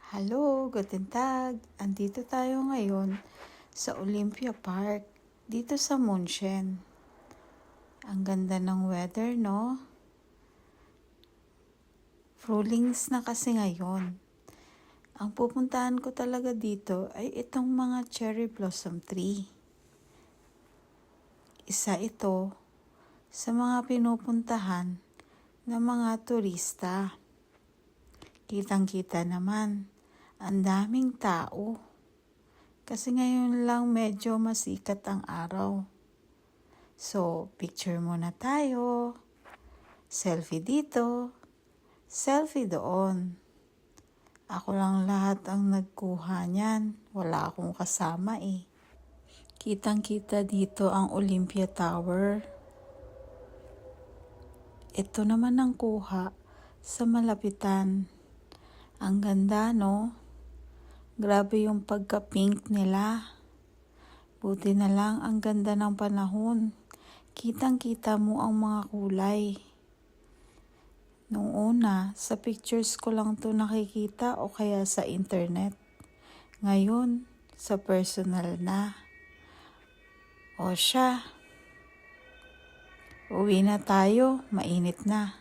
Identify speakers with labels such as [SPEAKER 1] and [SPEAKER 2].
[SPEAKER 1] Hello, guten Tag. Andito tayo ngayon sa Olympia Park, dito sa München. Ang ganda ng weather, no? Frühlings na kasi ngayon. Ang pupuntahan ko talaga dito ay itong mga cherry blossom tree. Isa ito sa mga pinupuntahan ng mga turista. Kitang-kita naman, ang daming tao. Kasi ngayon lang medyo masikat ang araw. So, picture muna tayo. Selfie dito. Selfie doon. Ako lang lahat ang nagkuha niyan. Wala akong kasama eh. Kitang-kita dito ang Olympia Tower. Ito naman ang kuha sa malapitan. Ang ganda, no? Grabe yung pagka-pink nila. Buti na lang ang ganda ng panahon. Kitang-kita mo ang mga kulay. Nung una, sa pictures ko lang to nakikita o kaya sa internet. Ngayon, sa personal na. O siya, uwi na tayo, mainit na.